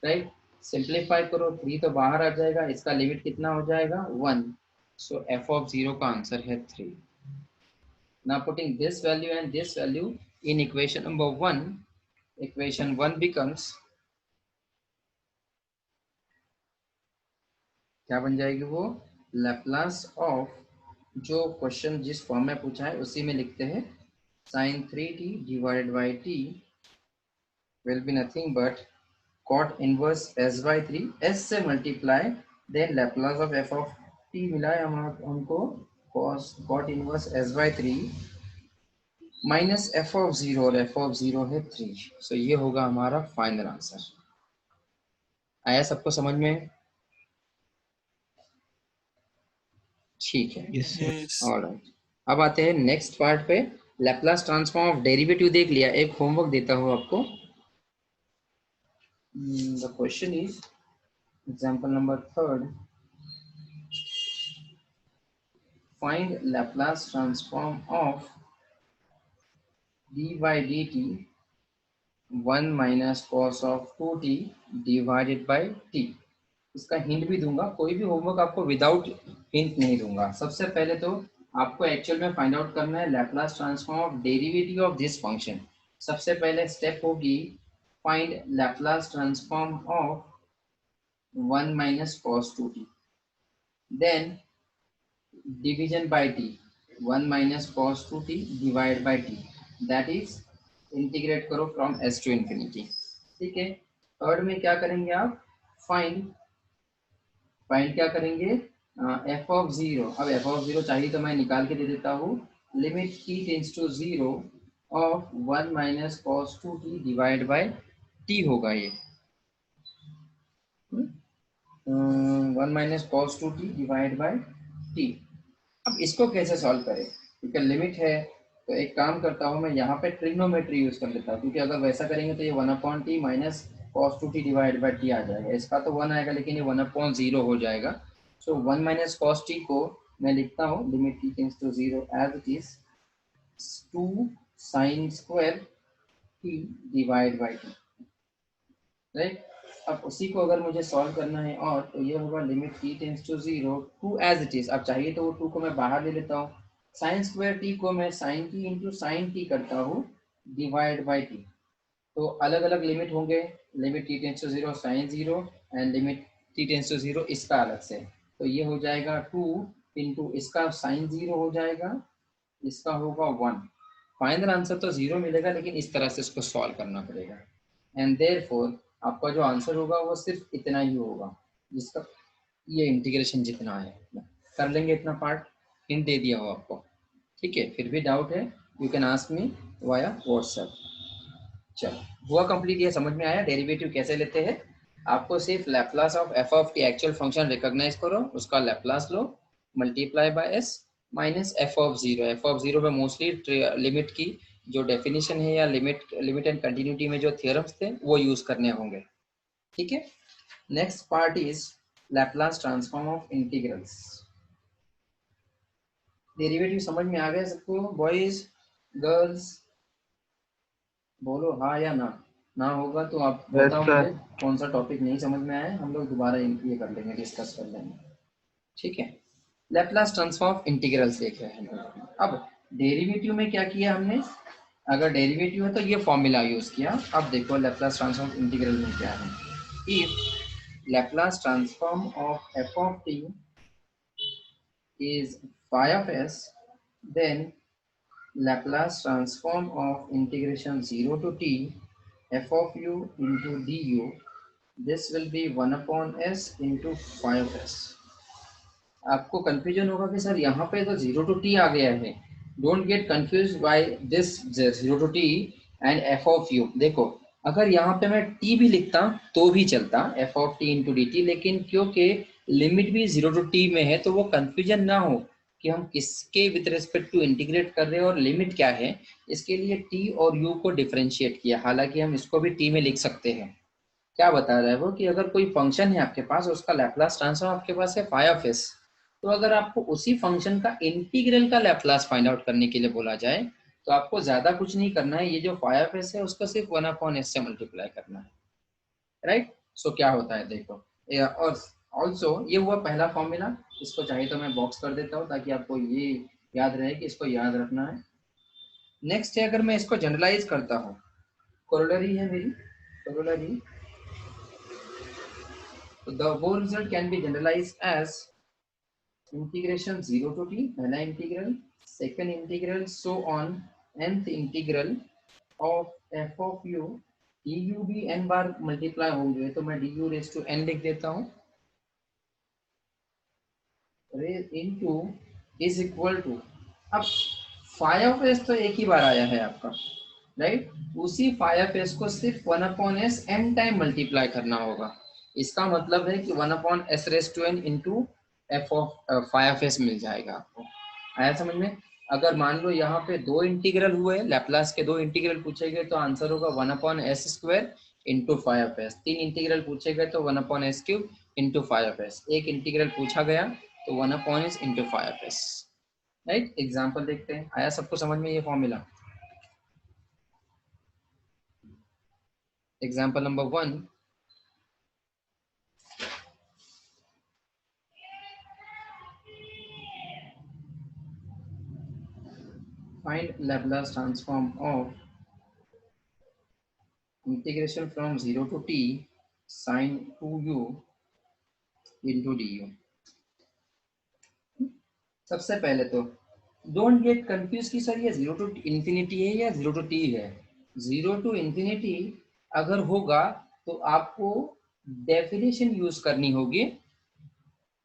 राइट। सिंप्लीफाई करो, 3 तो बाहर आ जाएगा, इसका लिमिट कितना हो जाएगा 1। सो f ऑफ 0 का आंसर है 3। Now putting this value and this value in equation number 1, equation 1 becomes, क्या बन जाएगी वो, Laplace ऑफ, जो क्वेश्चन जिस फॉर्म में पूछा है उसी में लिखते हैं, sin 3t divided by t will be nothing but cot inverse s by 3, s से multiply, then Laplace of f of t मिला है हमको cos cot inverse s by 3 minus f of 0, और एफ ऑफ 0 है 3। सो ये होगा हमारा final answer. आया सबको समझ में? ठीक है,
यस सर।
ऑलराइट। अब आते हैं नेक्स्ट पार्ट पे, लैप्लास ट्रांसफॉर्म ऑफ डेरिवेटिव देख लिया। एक होमवर्क देता हूँ आपको। The question is example number 3, find Laplace transform of dy dt 1 minus cos of 2t divided by t। इसका हिंट भी दूंगा, कोई भी होमवर्क आपको विदाउट हिंट नहीं दूंगा। सबसे पहले तो आपको एक्चुअल में फाइंड आउट करना है Laplace transform of derivative of this function. सबसे पहले स्टेप होगी find Laplace transform of 1 minus cos 2t, then division by t, 1 minus cos 2t divide by t, that is integrate करो from s to infinity. ठीक है, third में क्या करेंगे आप, फाइंड क्या करेंगे, एफ ऑफ 0। अब एफ ऑफ 0 चाहिए तो मैं निकाल के दे देता हूँ, limit t tends to 0 of 1 minus cos 2t divide by t होगा ये, 1 minus cos 2t divide by t। अब इसको कैसे सॉल्व करें, क्योंकि लिमिट है, तो एक काम करता हूँ मैं यहाँ पे ट्रिग्नोमेट्री यूज कर लेता हूँ, क्योंकि अगर वैसा करेंगे तो ये 1/t minus cos 2t divide by t आ जाएगा। इसका तो 1 आएगा, लेकिन ये 1/0 हो जाएगा। सो 1 माइनस कॉस t को मैं लिखता हूँ limit t tends to 0 as it is 2 sine square t divide by t, right. अब उसी को अगर मुझे सॉल्व करना है, और तो ये होगा limit t tends to 0 2 as it is. अब चाहिए तो वो 2 को मैं बाहर ले लेता हूँ, साइन स्क्वायर t को मैं sine t into sine t करता हूँ डिवाइड बाय t। तो अलग अलग लिमिट होंगे, limit t tends to 0 sine 0 and limit t tends to 0 इसका अलग से। तो ये हो जाएगा 2 इंटू इसका साइन 0 हो जाएगा, इसका होगा 1। फाइनल आंसर तो 0 मिलेगा, लेकिन इस तरह से इसको सॉल्व करना पड़ेगा। एंड देयरफॉर आपका जो आंसर होगा वो सिर्फ इतना ही होगा, जिसका ये इंटीग्रेशन जितना है कर लेंगे इतना पार्ट, हिंट दे दिया हो आपको, ठीक है। फिर भी डाउट है you can ask me via WhatsApp. चलो हुआ कंप्लीट, ये समझ में आया डेरिवेटिव कैसे लेते हैं। आपको सिर्फ Laplace of F of t actual function recognise करो, उसका लैप्लास लो, multiply by s minus f of zero. F of zero में मोस्टली लिमिट की जो डेफिनेशन है या लिमिट एंड कंटिन्यूटी में जो थियरम्स थे वो यूज करने होंगे, ठीक है। Next part is Laplace transform of integrals. Derivative समझ में आ गया सबको बॉयज गर्ल्स? बोलो हाँ या ना। ना होगा तो आप बताओ मुझे कौन सा टॉपिक नहीं समझ में आया, हम लोग दोबारा ये कर लेंगे, डिस्कस कर लेंगे, ठीक है। लैप्लास ट्रांसफॉर्म ऑफ इंटीग्रल्स देख रहे हैं। अब डेरिवेटिव में क्या किया हमने, अगर डेरिवेटिव है तो ये फॉर्मूला यूज किया। अब देखो लैप्लास ट्रांसफॉर्म ऑफ इंटीग्रल में क्या है। If Laplace transform of F of T is phi of s, then Laplace transform of integration 0 to t f of u into du, this will be 1 upon s into phi of s। आपको confusion होगा कि sir यहाँ पे तो 0 to t आ गया है, don't get confuse by this 0 to t and f of u। देखो अगर यहाँ पे मैं t भी लिखता तो भी चलता f of t into dt, लेकिन क्योंकि लिमिट भी 0 to t में है तो वो कंफ्यूजन ना हो कि हम किसके विद रिस्पेक्ट टू इंटीग्रेट कर रहे हैं और लिमिट क्या है, इसके लिए t और u को डिफरेंशिएट किया। हालांकि हम इसको भी t में लिख सकते हैं। क्या बता रहा है वो कि अगर कोई फंक्शन है आपके पास, उसका लैप्लास ट्रांसफॉर्म आपके पास है phi of s, तो अगर आपको उसी फंक्शन का इंटीग्रल का लैप्लास फाइंड आउट करने के लिए बोला जाए तो आपको ज्यादा कुछ नहीं करना है, ये जो phi of s है उसको सिर्फ 1 upon s से मल्टीप्लाई करना है, राइट। सो क्या होता है देखो, और ऑल्सो ये हुआ पहला फॉर्मूला। इसको चाहिए तो मैं बॉक्स कर देता हूँ ताकि आपको ये याद रहे कि इसको याद रखना है। नेक्स्ट है अगर मैं इसको जनरलाइज करता हूँ, कोरोलरी है मेरी, corollary, so the whole result can be generalized as integration 0 to t पहला integral, second integral, so on nth integral of f of u, du भी n बार मल्टीप्लाई होंगे तो मैं du रेज टू n लिख देता हूँ, इनटू इज इक्वल टू, अब phi of s तो एक ही बार आया है आपका, राइट। उसी phi of s को सिर्फ 1 upon s n time multiply करना होगा। इसका मतलब है कि 1 upon s raise to n into f of phi of s मिल जाएगा आपको। आया समझ में? अगर मान लो यहाँ पे दो इंटीग्रल हुए, लैप्लास के दो इंटीग्रल पूछे गए तो आंसर होगा 1 upon s square into phi of s। तीन इंटीग्रल पूछे गए तो 1 upon s cube into phi of s। एक इंटीग्रल पूछा गया तो 1 upon s into phi of s, right. Example देखते हैं, आया सबको समझ में ये formula? Example number 1, find Laplace transform of integration from 0 to t sin 2u into du। सबसे पहले तो डोंट गेट कंफ्यूज कि सर ये 0 टू इंफिनिटी है या 0 टू t है। 0 टू इंफिनिटी अगर होगा तो आपको डेफिनेशन यूज करनी होगी,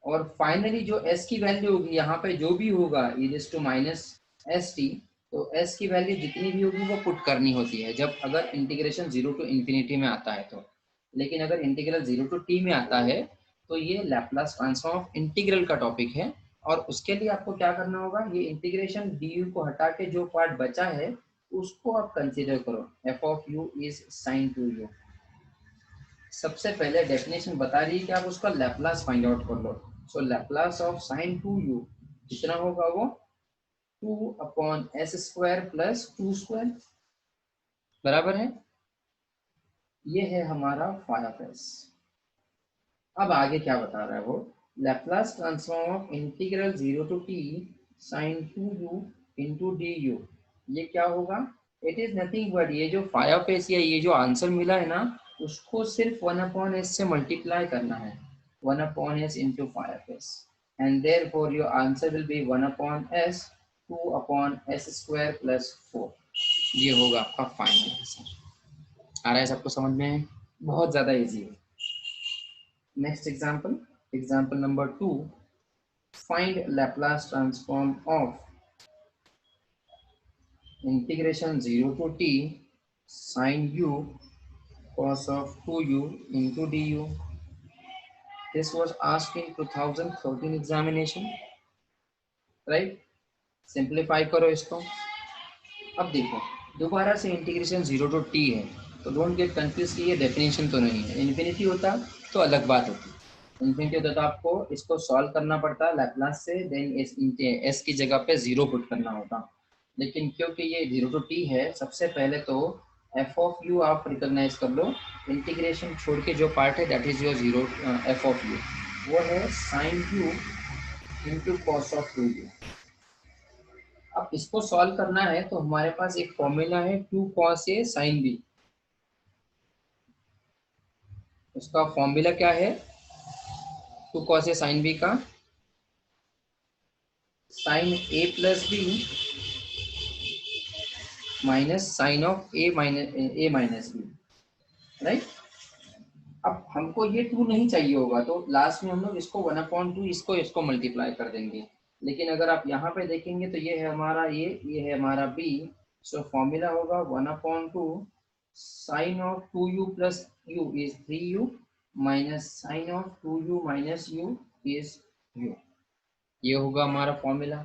और फाइनली जो s की वैल्यू होगी यहाँ पे जो भी होगा e raise to minus s t, तो s की वैल्यू जितनी भी होगी वो पुट करनी होती है जब अगर इंटीग्रेशन 0 टू इंफिनिटी में आता है तो। लेकिन अगर इंटीग्रल 0 टू t में आता है तो ये लैप्लास ट्रांसफॉर्म ऑफ इंटीग्रल का टॉपिक है, और उसके लिए आपको क्या करना होगा, ये इंटीग्रेशन du को हटा के जो पार्ट बचा है उसको आप कंसीडर करो, f of u is sin 2u। सबसे पहले डेफिनेशन बता रही है कि आप उसका लैप्लास फाइंड आउट कर लो। सो लैप्लास ऑफ sin 2u कितना होगा वो 2 upon S square plus 2 square, बराबर है। ये है हमारा phi of s। अब आगे क्या बता रहा है वो, Laplace transform of integral 0 to t sin 2u into du, ये क्या होगा, इट इज नथिंग बट ये जो phi of s या ये जो आंसर मिला है ना उसको सिर्फ 1 upon s से मल्टीप्लाई करना है, 1 upon s into phi of s, and therefore your answer will be 1 upon s 2 upon s square plus 4। ये होगा आपका फाइनल आंसर। आ रहा है सबको समझ में? बहुत ज्यादा इजी है। Next example, example number 2, find Laplace transform of integration 0 to t sin u cos of 2u into du. This was asked in 2013 examination, right? Simplify करो इसको। अब देखो दोबारा से इंटीग्रेशन 0 to t है, तो डोंट गेट कंफ्यूज कि ये डेफिनेशन तो नहीं है। इन्फिनिटी होता तो अलग बात होती, इन्फिनिटी होता तो आपको इसको सॉल्व करना पड़ता लैप्लास से, देन एस की जगह पे 0 पुट करना होता। लेकिन क्योंकि ये 0 to t है, सबसे पहले तो एफ ऑफ यू आप रिकॉग्नाइज कर लो, इंटीग्रेशन छोड़ के जो पार्ट है that is your 0 F of u, वो है sine u into cos of 2u। अब इसको सॉल्व करना है तो हमारे पास एक फॉर्मूला है 2 cos a sin b। उसका फॉर्मूला क्या है 2 cos a sin b का? sin a plus b minus sine of a minus b, right. अब हमको ये 2 नहीं चाहिए होगा तो लास्ट में हम लोग इसको 1/2 इसको मल्टीप्लाई कर देंगे। लेकिन अगर आप यहाँ पे देखेंगे तो ये है हमारा ये है हमारा b, सो फॉर्मूला होगा 1/2 sine of 2u plus u is 3u minus sine of 2u minus u is u। ये होगा हमारा फॉर्मूला,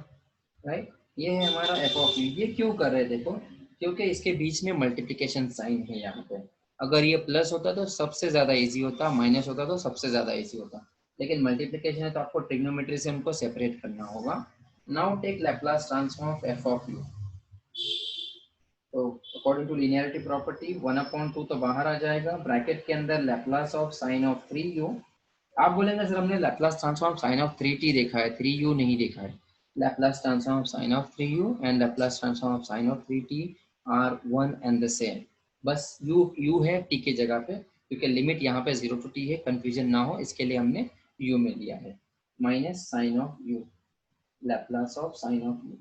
राइट। ये है हमारा एफ ऑफ यू। ये क्यों कर रहे हैं देखो, क्योंकि इसके बीच में मल्टीप्लिकेशन साइन है यहाँ पे। अगर ये प्लस होता तो सबसे ज्यादा इजी होता, माइनस होता तो सबसे ज्यादा इजी होता, लेकिन मल्टीप्लिकेशन है तो आपको ट्रिग्नोमेट्री से हमको सेपरेट करना होगा। Now take Laplace transform of F of u. तो अकॉर्डिंग टू लीनियरिटी प्रॉपर्टी 1/2 तो बाहर आ जाएगा, ब्रैकेट के अंदर Laplace of sine of 3u। आप बोलेंगे सर हमने Laplace transform sign of 3t देखा है, 3u नहीं देखा है। Laplace transform of sine of 3u and Laplace transform of sine of 3t are one and the same. बस u है t के जगह पे, क्योंकि लिमिट यहाँ पे 0 to t है, कंफ्यूजन ना हो इसके लिए हमने u में लिया है। Minus sine of u, Laplace of sine of u।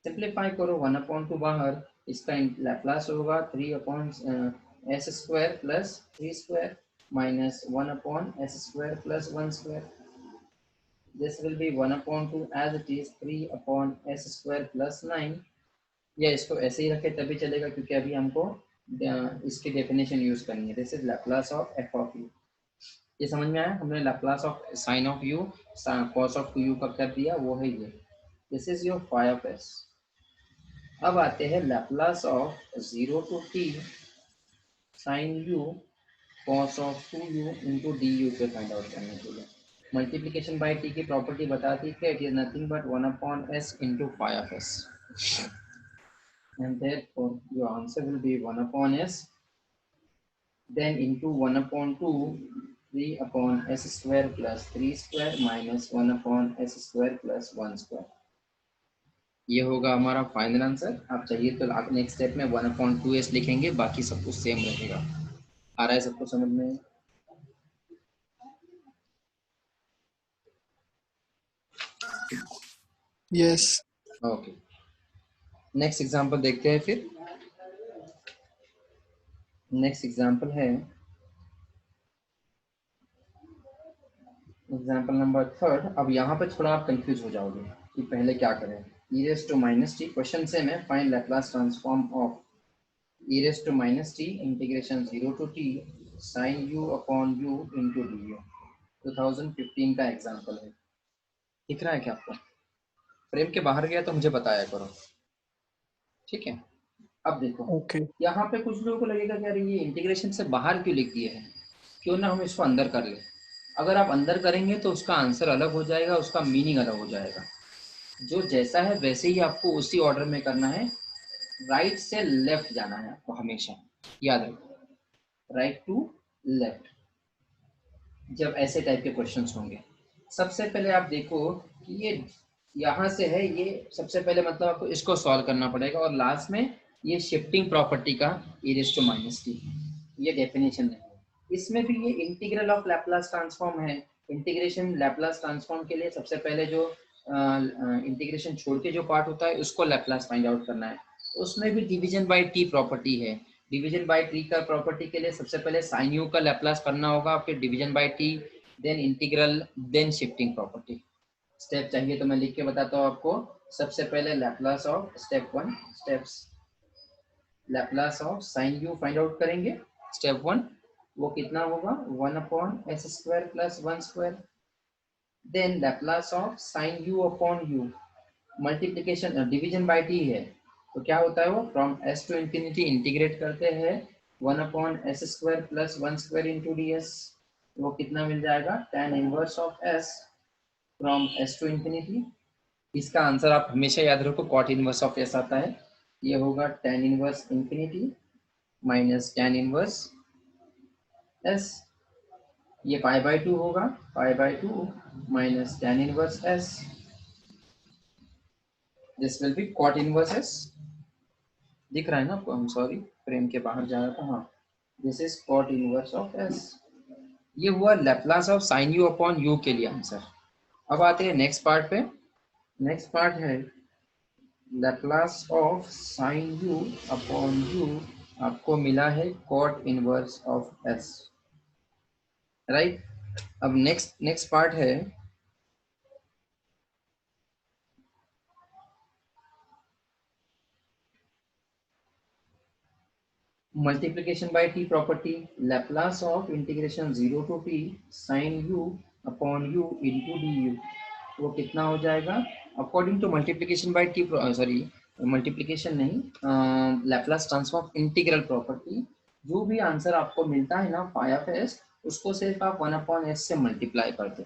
Simplify करो 1/2 बाहर, इसका लैप्लास होगा 3/s square plus 3 square minus 1/s² plus 1 square. This will be 1/2 as it is 3/s² plus 9। या इसको ऐसे ही रखे तभी चलेगा क्योंकि अभी हमको इसकी डेफिनेशन यूज करनी है। This is Laplace of F of u. ये समझ में आया? हमने Laplace of sine of u cos of 2u का कर दिया, वो है ये। This is your phi of s. अब आते हैं Laplace of 0 to t sin u cos of 2u into du पे फाइंड आउट करने के लिए। मल्टीप्लिकेशन बाय t की प्रॉपर्टी बताती है it is nothing but 1/s into phi of s, and therefore your answer will be 1/s then into 1/2 3/s square plus 3 square minus 1/s square plus 1 square। ये होगा हमारा final answer. आप चाहिए तो next step में 1/2s लिखेंगे, बाकी सब कुछ सेम रहेगा। आ रहा है सबको समझ में?
यस।
ओके, नेक्स्ट एग्जांपल देखते हैं। फिर नेक्स्ट एग्जांपल है एग्जांपल नंबर 3। अब यहाँ पे थोड़ा आप कंफ्यूज हो जाओगे कि पहले क्या करें। e raised to minus t question से मैं find Laplace transform of e raised to minus t integration 0 to t sin u upon u into du। 2015 का एग्जांपल है। दिख रहा है क्या आपको? फ्रेम के बाहर गया तो मुझे बताया करो, ठीक है। अब देखो
ओके।
यहाँ पे कुछ लोगों को लगेगा कि यार ये इंटीग्रेशन से बाहर क्यों लिख दिए है, क्यों ना हम इसको अंदर कर ले। अगर आप अंदर करेंगे तो उसका आंसर अलग हो जाएगा, उसका मीनिंग अलग हो जाएगा। जो जैसा है वैसे ही आपको उसी ऑर्डर में करना है, राइट से लेफ्ट जाना है आपको हमेशा, याद रखो, राइट टू लेफ्ट जब ऐसे टाइप के क्वेश्चंस होंगे। सबसे पहले आप देखो कि ये यहाँ से है, ये सबसे पहले मतलब आपको इसको सॉल्व करना पड़ेगा, और लास्ट में ये शिफ्टिंग प्रॉपर्टी का e raised to minus t, ये डेफिनेशन है। इसमें भी ये इंटीग्रल ऑफ लैप्लास ट्रांसफॉर्म है। इंटीग्रेशन लैप्लास ट्रांसफॉर्म के लिए सबसे पहले जो इंटीग्रेशन छोड़ के जो पार्ट होता है उसको लैप्लास फाइंड आउट करना है। उसमें भी डिवीजन बाय टी प्रॉपर्टी है। डिवीजन बाय टी का प्रॉपर्टी के लिए सबसे पहले साइन यू का लैप्लास करना होगा, फिर division by t then integral, then shifting property. Step चाहिए तो मैं लिख के बताता हूँ आपको। सबसे पहले Laplace of step 1 steps, Laplace of sine u find out करेंगे। स्टेप 1 वो कितना होगा 1/s² + 1/2। Then Laplace of sine u upon u, multiplication division by t है तो क्या होता है वो from s to infinity integrate करते हैं 1/s² + 1/2 इंटू ds। वो कितना मिल जाएगा tan inverse of s from s to infinity. इसका आंसर आप हमेशा याद रखो cot इनवर्स ऑफ s आता है। ये होगा tan inverse infinity minus tan inverse s। ये π/2 होगा, π/2 minus tan inverse s। This will be cot inverse s। दिख रहा है ना आपको? हम सॉरी फ्रेम के बाहर जा रहा था। हाँ, this is cot inverse of s। ये हुआ Laplace of sine u upon you के लिए आंसर। अब आते हैं नेक्स्ट पार्ट पे। नेक्स्ट पार्ट है Laplace of sine u upon you, आपको मिला है cot inverse of s, right. अब नेक्स्ट पार्ट है multiplication by t property, Laplace of integration 0 to t sin u upon u into du, वो कितना हो जाएगा according to multiplication by t, sorry multiplication नहीं, लैप्लास ट्रांसफॉर्म इंटीग्रल प्रॉपर्टी। जो भी answer आपको मिलता है ना फाई ऑफ एस, उसको सिर्फ आप 1/s से मल्टीप्लाई कर दो।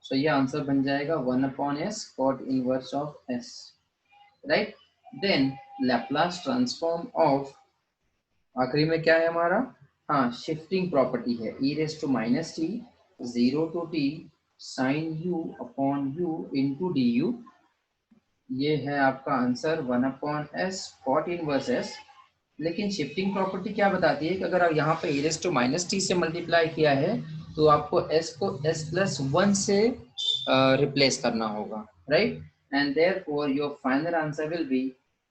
सो ये आंसर बन जाएगा 1/s cot inverse of s, right. Then Laplace transform of, आखिरी में क्या है हमारा, हाँ शिफ्टिंग प्रॉपर्टी है e⁻t 0 to t sin u upon u into du। ये है आपका answer 1/s cot inverse s। लेकिन शिफ्टिंग प्रॉपर्टी क्या बताती है कि अगर आप यहाँ पे e⁻t से मल्टीप्लाई किया है तो आपको s को s+1 से रिप्लेस करना होगा, right. And therefore your final answer will B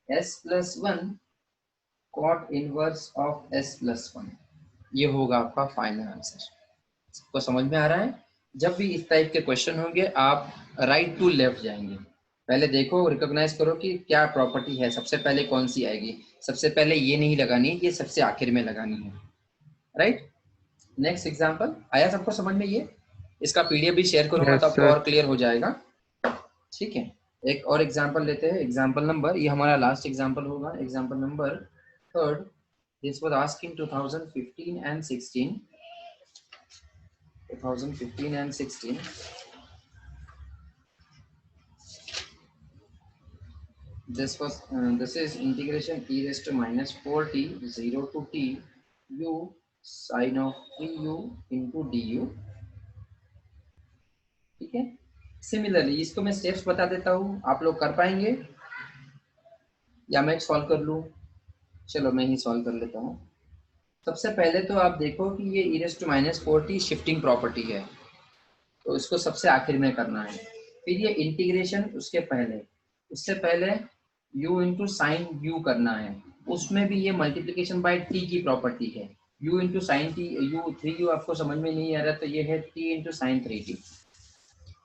s+1 cot inverse of s+1। ये होगा आपका फाइनल आंसर। सबको समझ में आ रहा है? जब भी इस टाइप के क्वेश्चन होंगे आप राइट टू लेफ्ट जाएंगे। पहले देखो, रिकॉग्नाइज करो कि क्या प्रॉपर्टी है, सबसे पहले कौन सी आएगी। सबसे पहले ये नहीं लगानी, ये सबसे आखिर में लगानी है, राइट। नेक्स्ट एग्जांपल आया सबको समझ में? ये इसका पीडीएफ भी शेयर करूंगा तो
यस
आपको
सर।
और क्लियर हो जाएगा, ठीक है। एक और एग्जांपल लेते हैं। एग्जांपल नंबर, ये हमारा लास्ट एग्जांपल होगा, example number 3rd। This was asked in 2015 and 16. 2015 and 16. This is integration e⁻4t 0 to t u sin of 3u into du, ठीक है। सिमिलरली इसको मैं स्टेप्स बता देता हूँ, आप लोग कर पाएंगे या मैं सॉल्व कर लूँ? चलो मैं ही सॉल्व कर लेता हूँ। सबसे पहले तो आप देखो कि ये e⁻4t शिफ्टिंग प्रॉपर्टी है, तो इसको सबसे आखिर में करना है। फिर ये इंटीग्रेशन उसके पहले, उससे पहले u इंटू साइन यू करना है, उसमें भी ये मल्टीप्लिकेशन बाय t की प्रॉपर्टी है। u into sine T, u 3u आपको समझ में नहीं आ रहा तो ये है t इंटू साइन 3t,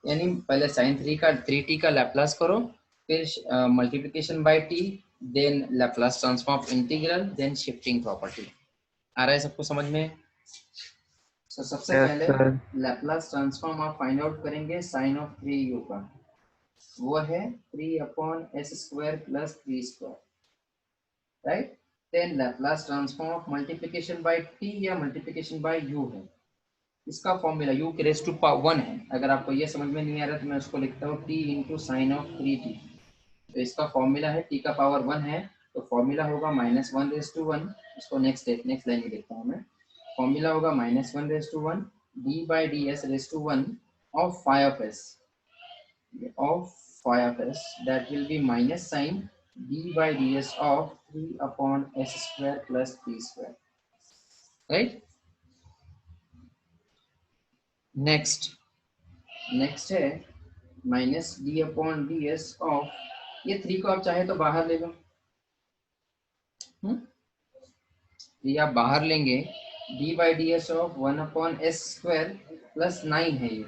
यानी पहले साइन 3t का लैप्लास करो, फिर multiplication by t, then Laplace transform integral, then shifting property. आ रहा है सबको समझ में? तो सबसे
यस
पहले
सर।
लैप्लास ट्रांसफॉर्म आप फाइंड आउट करेंगे साइन ऑफ 3u का, वो है 3/s² + 3², right. Then Laplace transform of multiplication by t या मल्टीप्लिकेशन बाय u है, इसका फॉर्मूला u⁻1 है। अगर आपको ये समझ में नहीं आ रहा तो मैं उसको लिखता हूँ t into sign of 3t। तो इसका फॉर्मूला है t का पावर 1 है, तो फॉर्मूला होगा -1/1। इसको नेक्स्ट लाइन में लिखता हूँ मैं। फॉर्मूला होगा -1/1 d/ds⁻1 of phi of s that will be minus sign d/ds of 3/s² + 3², right। Next है -d/ds ऑफ, ये 3 को आप चाहे तो बाहर ले लो, ये आप बाहर लेंगे, d/ds ऑफ 1/s² प्लस 9 है ये,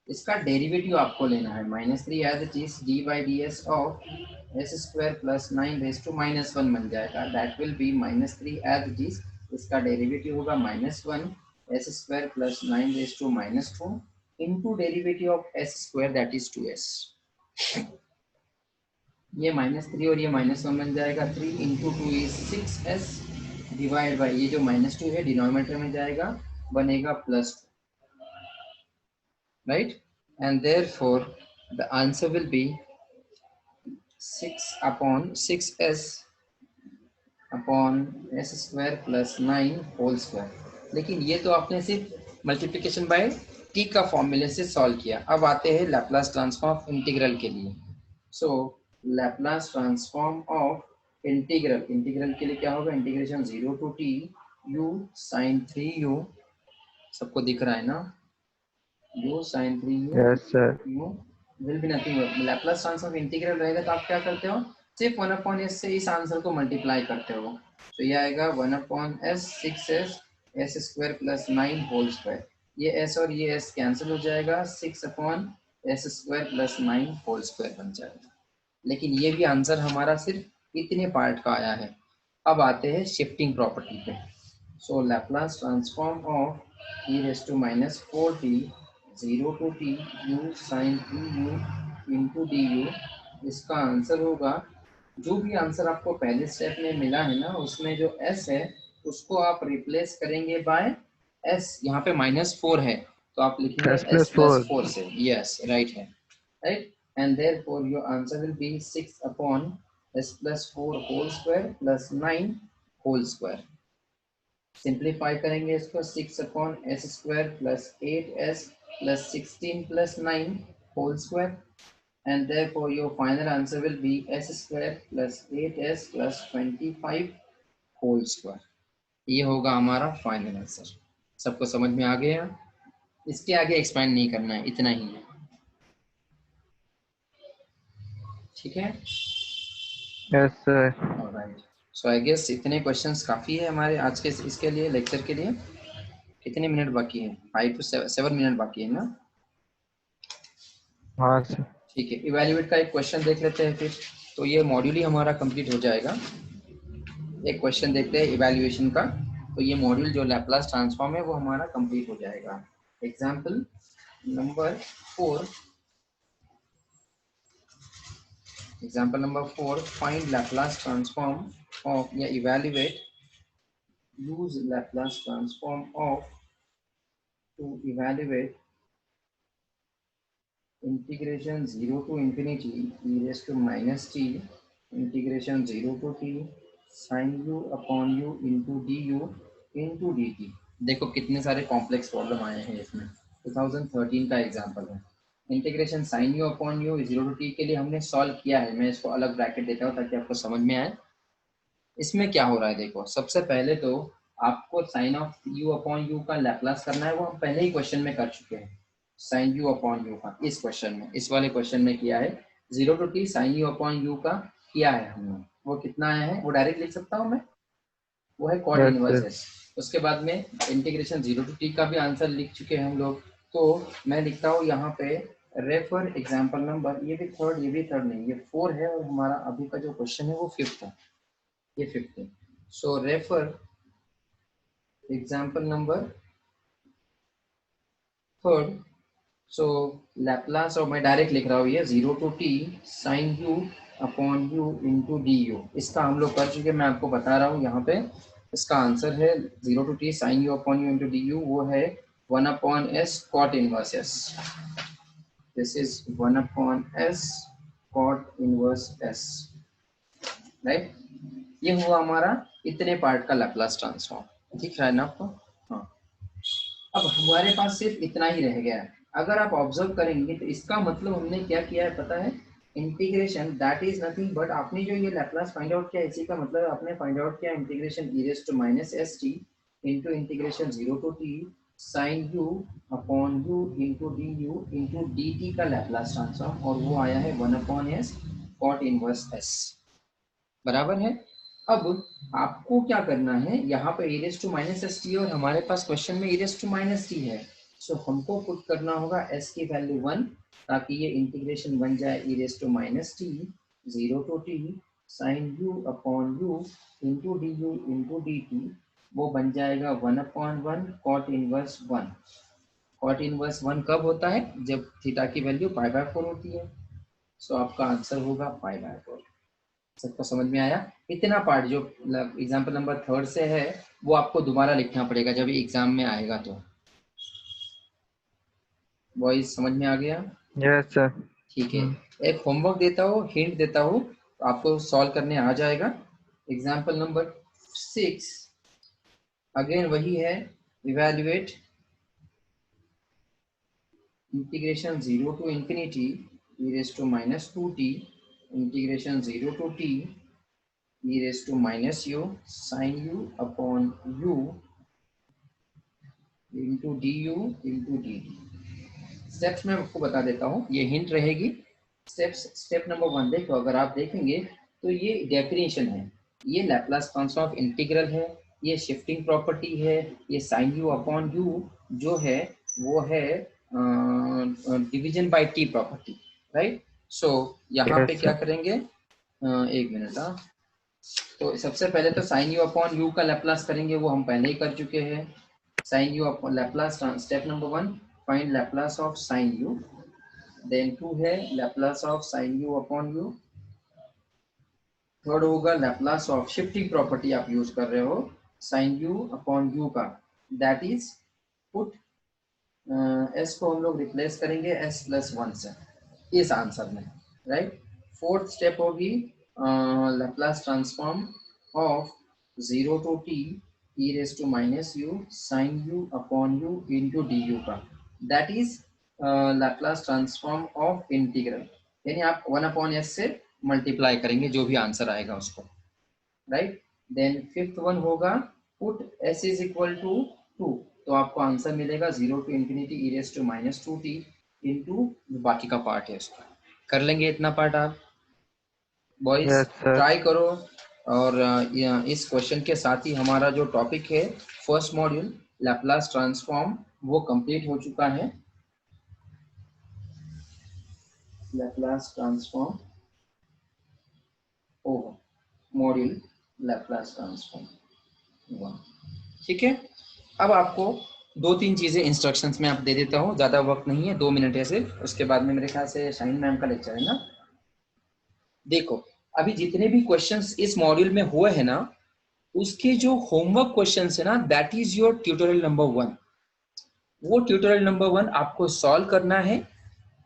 इसका डेरिवेटिव आपको लेना है -3 as it is d by d s of s square plus 9 raise to -1 बन जाएगा, that will be -3 as it is, इसका डेरिवेटिव होगा -1 s square plus 9 raise to -2 into derivative of s square that is 2s। ये -3 और ये -1 बन जाएगा, 3 into 2 is 6s divide by ये जो -2 है डिनोमिनेटर में जाएगा, बनेगा +2, right? And therefore the answer will be 6 upon 6s upon s square plus 9 whole square। लेकिन ये तो आपने सिर्फ मल्टीप्लिकेशन बाय t का फॉर्मूले से सॉल्व किया। अब आते हैं लैप्लास ट्रांसफॉर्म इंटीग्रल के लिए। So Laplace transform of integral, integral के लिए क्या होगा, integration 0 to t u sin 3u, सबको दिख रहा है ना, u sin 3u,
yes sir,
u will be nothing but Laplace transform integral रहेगा तो आप क्या करते हो, सिर्फ 1/s से इस आंसर को मल्टीप्लाई करते हो, तो ये आएगा 1/s 6s s square plus 9 whole square, ये s और ये s कैंसिल हो जाएगा, 6/s square plus 9 whole square बन जाएगा। लेकिन ये भी आंसर हमारा सिर्फ इतने पार्ट का आया है। अब आते हैं शिफ्टिंग प्रॉपर्टी पे। So Laplace transform of e raised to -4t 0 to t u sin 2u into du, इसका आंसर होगा, जो भी आंसर आपको पहले स्टेप में मिला है ना, उसमें जो s है उसको आप रिप्लेस करेंगे बाय s, यहाँ पे -4 है तो आप लिखेंगे
s plus
s plus
4,
4 से, यस राइट है, right, and therefore your answer will be 6 upon s plus 4 whole square plus 9 whole square। Simplify करेंगे इसको, 6 अपॉन S square plus 8s plus 16 plus 9 whole square, and therefore your final answer will be s square plus 8s plus 25 whole square. ये होगा हमारा final answer. सबको समझ में आ गया? इसके आगे एक्सपेंड नहीं करना है, इतना ही है, ठीक है?
Yes sir.
Alright, so I guess इतने क्वेश्चंस काफ़ी है हमारे आज के इसके लिए, लेक्चर के लिए। कितने मिनट बाकी है? 5 to 7 मिनट बाकी है ना?
हाँ सर।
ठीक है, इवैल्यूएट का एक क्वेश्चन देख लेते हैं फिर, तो ये मॉड्यूल ही हमारा कंप्लीट हो जाएगा। एक क्वेश्चन देखते हैं इवैल्यूएशन का, तो ये मॉड्यूल जो लैप्लास ट्रांसफॉर्म है वो हमारा कंप्लीट हो जाएगा। Example number 4, example number 4, find Laplace transform of, या evaluate, use Laplace transform of to evaluate integration 0 to infinity e raised to minus t integration 0 to t sin u upon u into du into dt। देखो कितने सारे complex problem आए हैं इसमें, 2013 का example है। Integration sine u upon u 0 to t के लिए हमने सॉल्व किया है, मैं इसको अलग ब्रैकेट देता हूँ ताकि आपको समझ में आए। इसमें क्या हो रहा है देखो, सबसे पहले तो आपको sine of u upon u का लैप्लास करना है, वो हम पहले ही क्वेश्चन में कर चुके हैं। साइन यू अपॉन यू का इस क्वेश्चन में, इस वाले क्वेश्चन में किया है। 0 to t sine u upon u का किया है हमने, वो कितना आया है वो डायरेक्ट लिख सकता हूँ मैं, वो है कॉट इनवर्स एस। उसके बाद में इंटीग्रेशन 0 टू t का भी आंसर लिख चुके हैं हम लोग, तो मैं लिखता हूँ यहाँ पे रेफर एग्जाम्पल नंबर, ये भी थर्ड नहीं, ये 4 है और हमारा अभी का जो क्वेश्चन है वो 5th है, ये 5th है। So refer example number 3rd। So Laplace, और मैं डायरेक्ट लिख रहा हूँ ये 0 to t sine u upon u into D u, इसका हम लोग कर चुके, मैं आपको बता रहा हूँ यहाँ पे। इसका आंसर है 0 to t sine u upon u into D u, वो है 1/s cot inverse s। This is 1/s cot inverse s, right. ये हुआ हमारा इतने पार्ट का लैप्लास ट्रांसफॉर्म, दिख रहा है ना आपको? हाँ, अब हमारे पास सिर्फ इतना ही रह गया है। अगर आप ऑब्जर्व करेंगे तो इसका मतलब हमने क्या किया है पता है, integration that is nothing but, आपने जो ये लैप्लास फाइंड आउट किया, इसी का मतलब आपने फाइंड आउट किया integration e raised to minus st into integration 0 to t sin u upon u into du into dt का लैप्लास ट्रांसफॉर्म, और वो आया है 1/s cot इनवर्स s, बराबर है। अब आपको क्या करना है, यहाँ पे e raised to minus st और हमारे पास क्वेश्चन में e raised to minus t है, सो हमको पुट करना होगा s की वैल्यू 1 ताकि ये इंटीग्रेशन बन जाए e raise to minus t 0 to t sin u upon u into D u into d t, वो बन जाएगा 1/1 cot इनवर्स 1। cot इनवर्स 1 कब होता है? जब थीटा की वैल्यू π/4 होती है। सो आपका आंसर होगा π/4। सबको समझ में आया? इतना पार्ट जो एग्जाम्पल नंबर 3 से है वो आपको दोबारा लिखना पड़ेगा जब एग्जाम में आएगा। तो बॉयज समझ में आ गया?
Yes, sir.
ठीक है, एक होमवर्क देता हूँ, हिंट देता हूँ, तो आपको सॉल्व करने आ जाएगा। एग्जाम्पल नंबर 6 अगेन वही है, evaluate integration 0 to infinity e raise to minus 2t integration 0 to t e raise to minus u sin u upon u into D u into d t. Steps मैं आपको बता देता हूँ, ये hint रहेगी। Step number 1 देखो, अगर आप देखेंगे तो ये डेफिनेशन है, ये लैप्लास ट्रांसफॉर्म ऑफ इंटीग्रल है, ये शिफ्टिंग प्रॉपर्टी है, ये साइन यू अपॉन यू जो है वो है division by T property, right. So यहाँ पे
Yes,
क्या
sir.
करेंगे, एक मिनट। तो सबसे पहले तो साइन यू अपॉन यू का लैप्लास करेंगे, वो हम पहले ही कर चुके हैं। Sine u upon Laplace, step number 1 find Laplace of sine u, then 2 है Laplace of sine u upon u, third होगा लैप्लास ऑफ शिफ्टिंग प्रॉपर्टी आप यूज कर रहे हो साइन यू अपॉन यू का, दैट इज पुट एस को हम लोग रिप्लेस करेंगे s प्लस 1 से इस आंसर में, राइट। फोर्थ स्टेप होगी Laplace transform of 0 to t e raise to minus u sin u upon u into D U का, that is Laplace transform of integral, यानी आप 1/s से multiply करेंगे जो भी आंसर आएगा उसको, राइट। देन फिफ्थ वन होगा put s is equal to 2, तो आपको आंसर मिलेगा 0 to infinity e raise to minus 2t into बाकी का पार्ट है उसका। कर लेंगे इतना पार्ट आप बॉयज,
Yes, sir.
ट्राई करो। और इस क्वेश्चन के साथ ही हमारा जो टॉपिक है फर्स्ट मॉड्यूल लैप्लास ट्रांसफॉर्म वो कंप्लीट हो चुका है। Laplace transform over module Laplace transform 1, ठीक है। अब आपको 2-3 चीजें इंस्ट्रक्शंस में आप दे देता हूँ, ज्यादा वक्त नहीं है, 2 मिनट है सिर्फ, उसके बाद में मेरे ख्याल से शाइन मैम का लेक्चर है ना। देखो अभी जितने भी क्वेश्चंस इस मॉड्यूल में हुए हैं ना, उसके जो होमवर्क क्वेश्चंस है ना, that is your tutorial number 1। वो ट्यूटोरियल नंबर 1 आपको सॉल्व करना है।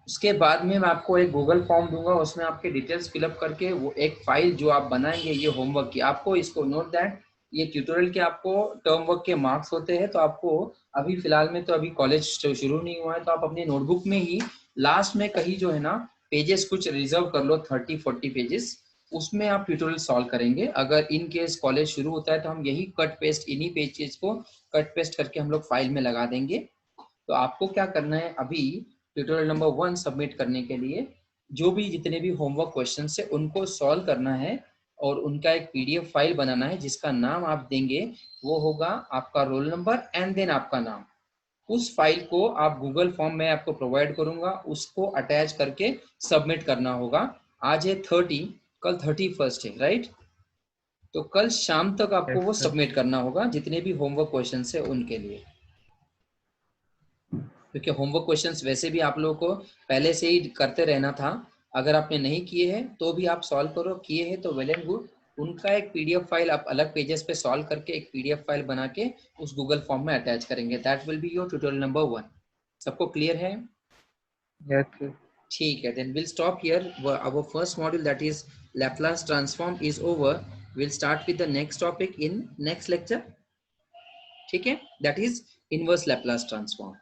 उसके बाद में मैं आपको एक गूगल फॉर्म दूंगा, उसमें आपके डिटेल्स फिलअप करके वो एक फाइल जो आप बनाएंगे ये होमवर्क की, आपको इसको नोट दैट ये ट्यूटोरियल के आपको टर्म वर्क के मार्क्स होते हैं। तो आपको अभी फिलहाल में तो अभी कॉलेज शुरू नहीं हुआ है, तो आप अपनी नोटबुक में ही लास्ट में कहीं जो है ना पेजेस कुछ रिजर्व कर लो, 30-40 पेजेस, उसमें आप ट्यूटोरियल सॉल्व करेंगे। अगर इन केस कॉलेज शुरू होता है तो हम यही कट पेस्ट, इन्हीं पेजेस को कट पेस्ट करके हम लोग फाइल में लगा देंगे। तो आपको क्या करना है, अभी ट्यूटोरियल नंबर 1 सबमिट करने के लिए जो भी जितने भी होमवर्क क्वेश्चन है उनको सॉल्व करना है और उनका एक पीडीएफ फाइल बनाना है जिसका नाम आप देंगे वो होगा आपका रोल नंबर एंड देन आपका नाम। उस फाइल को आप गूगल फॉर्म में आपको प्रोवाइड करूंगा, उसको अटैच करके सबमिट करना होगा। आज है 30, कल 31 है, राइट। तो कल शाम तक आपको
Yes,
वो
sir.
सबमिट करना होगा जितने भी होमवर्क क्वेश्चन है उनके लिए, क्योंकि होमवर्क क्वेश्चंस वैसे भी आप लोगों को पहले से ही करते रहना था। अगर आपने नहीं किए हैं तो भी आप सॉल्व करो, किए हैं तो वेल एंड गुड। उनका एक पीडीएफ फाइल आप अलग पेजेस पे सॉल्व करके एक पीडीएफ फाइल बना के उस गूगल फॉर्म में अटैच करेंगे, that will be your tutorial number 1। सबको क्लियर है?
Yes, sir.
ठीक है, then will stop here. Our first module that is Laplace transform is over. Will start with the next topic in next lecture, ठीक है, that is inverse Laplace transform.